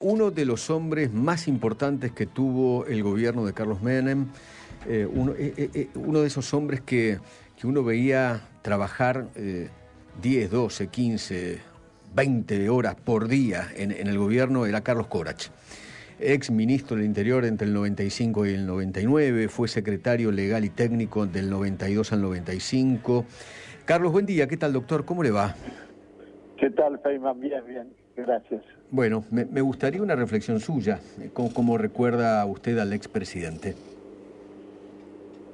Uno de los hombres más importantes que tuvo el gobierno de Carlos Menem, uno de esos hombres que uno veía trabajar 10, 12, 15, 20 horas por día en el gobierno, era Carlos Corach. Ex ministro del Interior entre el 95 y el 99, fue secretario legal y técnico del 92 al 95. Carlos, buen día, ¿qué tal, doctor? ¿Cómo le va? ¿Qué tal, Feynman? Bien, gracias. Bueno, me gustaría una reflexión suya. ¿Cómo recuerda usted al expresidente?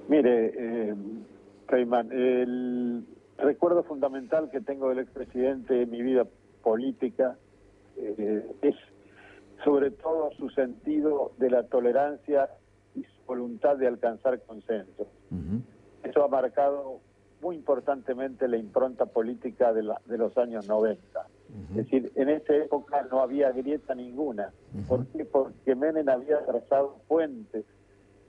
Mire, Feynman, el recuerdo fundamental que tengo del expresidente en mi vida política es sobre todo su sentido de la tolerancia y su voluntad de alcanzar consensos. Eso ha marcado muy importantemente la impronta política de los años 90. Es decir, en esa época no había grieta ninguna. ¿Por qué? Porque Menem había trazado puentes.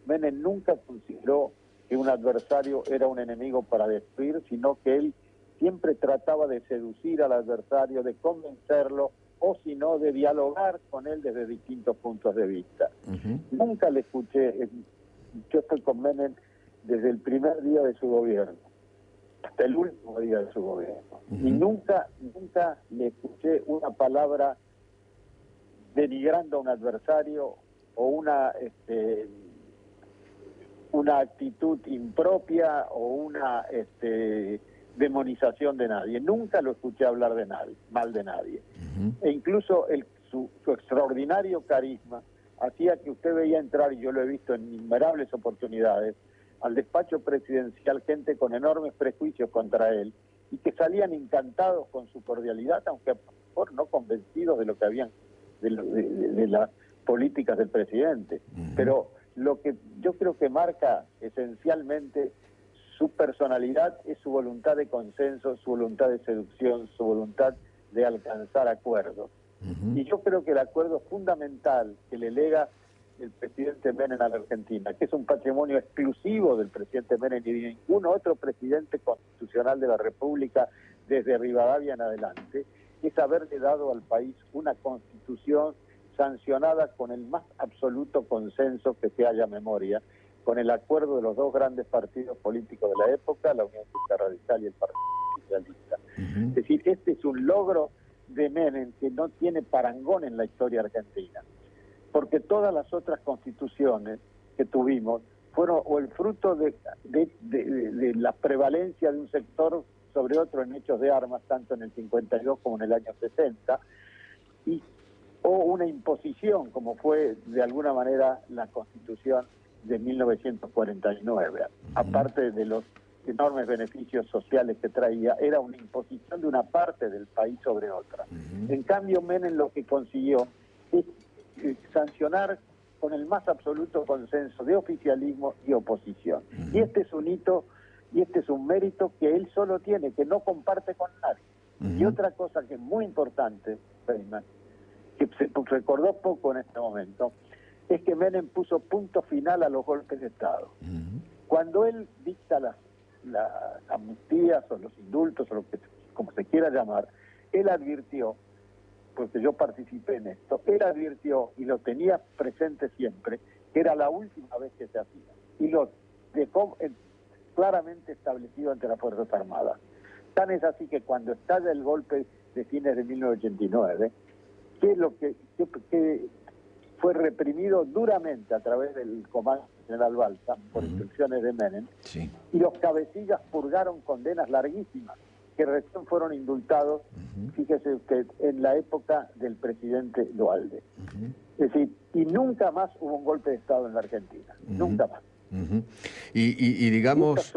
Menem nunca consideró que un adversario era un enemigo para destruir, sino que él siempre trataba de seducir al adversario, de convencerlo, o si no, de dialogar con él desde distintos puntos de vista. Nunca le escuché, yo estoy con Menem desde el primer día de su gobierno, hasta el último día de su gobierno. Y nunca le escuché una palabra denigrando a un adversario o una actitud impropia o una demonización de nadie. Nunca lo escuché hablar de nadie, mal de nadie. E incluso su extraordinario carisma hacía que usted veía entrar, y yo lo he visto en innumerables oportunidades, al despacho presidencial gente con enormes prejuicios contra él y que salían encantados con su cordialidad, aunque por no convencidos de lo que habían de las políticas del presidente. Pero lo que yo creo que marca esencialmente su personalidad es su voluntad de consenso, su voluntad de seducción, su voluntad de alcanzar acuerdos. Y yo creo que el acuerdo fundamental que le lega el presidente Menem a la Argentina, que es un patrimonio exclusivo del presidente Menem y de ningún otro presidente constitucional de la República desde Rivadavia en adelante, es haberle dado al país una constitución sancionada con el más absoluto consenso que se haya memoria, con el acuerdo de los dos grandes partidos políticos de la época, la Unión Cívica Radical y el Partido Socialista. Es decir, este es un logro de Menem que no tiene parangón en la historia argentina, porque todas las otras constituciones que tuvimos fueron o el fruto de la prevalencia de un sector sobre otro en hechos de armas, tanto en el 52 como en el año 60, o una imposición, como fue de alguna manera la Constitución de 1949. Aparte de los enormes beneficios sociales que traía, era una imposición de una parte del país sobre otra. En cambio, Menem lo que consiguió es sancionar con el más absoluto consenso de oficialismo y oposición. Y este es un hito y este es un mérito que él solo tiene, que no comparte con nadie. Y otra cosa que es muy importante, Feynman, que se recordó poco en este momento, es que Menem puso punto final a los golpes de Estado. Cuando él dicta las amnistías o los indultos, o lo que como se quiera llamar, él advirtió, porque yo participé en esto, él advirtió, y lo tenía presente siempre, que era la última vez que se hacía, y lo dejó claramente establecido ante las Fuerzas Armadas. Tan es así que cuando estalla el golpe de fines de 1989, que es lo que fue reprimido duramente a través del comando general Balsa, por instrucciones de Menem, y los cabecillas purgaron condenas larguísimas, que recién fueron indultados, fíjese usted, en la época del presidente Duhalde. Es decir, y nunca más hubo un golpe de Estado en la Argentina, nunca más. Y digamos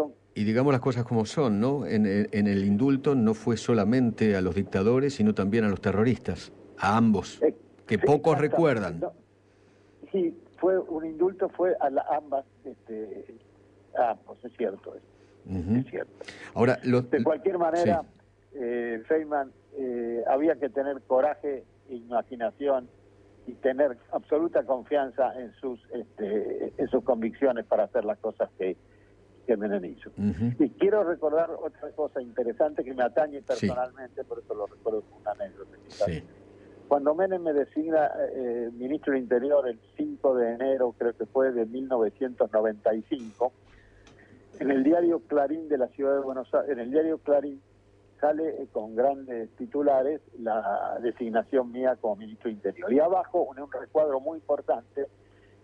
las cosas como son, ¿no? En el indulto no fue solamente a los dictadores, sino también a los terroristas, a ambos, que sí, pocos recuerdan. No, sí, fue un indulto, fue a ambas, a ambos, es cierto. Es cierto. Ahora, de cualquier manera, Feynman, había que tener coraje, imaginación y tener absoluta confianza en sus convicciones para hacer las cosas que Menem hizo. Y quiero recordar otra cosa interesante que me atañe personalmente, por eso lo recuerdo como una anécdota. Cuando Menem me designa ministro del Interior el 5 de enero, creo que fue, de 1995, en el diario Clarín de la Ciudad de Buenos Aires, en el diario Clarín sale con grandes titulares la designación mía como ministro del Interior. Y abajo, un recuadro muy importante,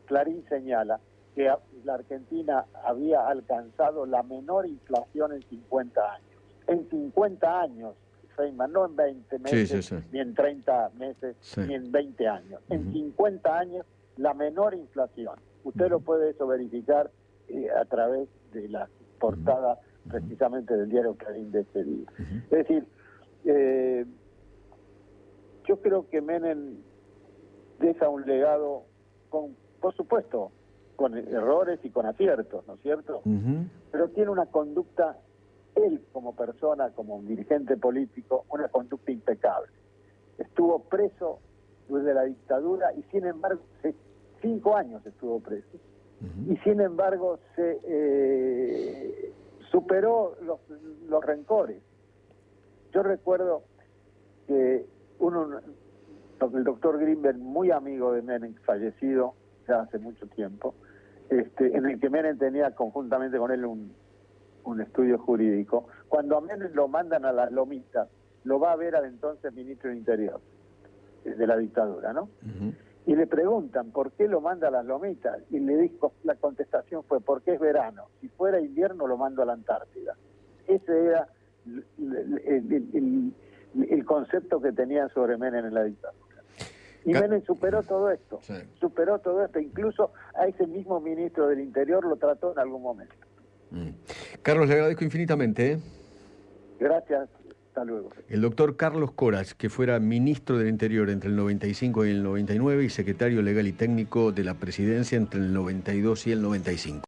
Clarín señala que la Argentina había alcanzado la menor inflación en 50 años. En 50 años, Feynman, no en 20 meses, ni en 30 meses, ni en 20 años. En 50 años, la menor inflación. Usted lo puede eso verificar a través de la portada precisamente del diario Clarín de ese día. Es decir, yo creo que Menem deja un legado, por supuesto, con errores y con aciertos, ¿no es cierto? Pero tiene una conducta, él como persona, como dirigente político, una conducta impecable. Estuvo preso desde la dictadura y sin embargo, 5 años estuvo preso. Y sin embargo se superó los rencores. Yo recuerdo que el doctor Grinberg, muy amigo de Menem, fallecido ya hace mucho tiempo, en el que Menem tenía conjuntamente con él un estudio jurídico, cuando a Menem lo mandan a las Lomitas, lo va a ver al entonces ministro del Interior de la dictadura, ¿no? Y le preguntan por qué lo manda a las Lomitas, y le dijo, la contestación fue, porque es verano, si fuera invierno lo mando a la Antártida. Ese era el concepto que tenían sobre Menem en la dictadura. Y Menem superó todo esto, incluso a ese mismo ministro del Interior lo trató en algún momento. Carlos, le agradezco infinitamente. Gracias, hasta luego. El doctor Carlos Corach, que fuera ministro del Interior entre el 95 y el 99 y secretario legal y técnico de la Presidencia entre el 92 y el 95.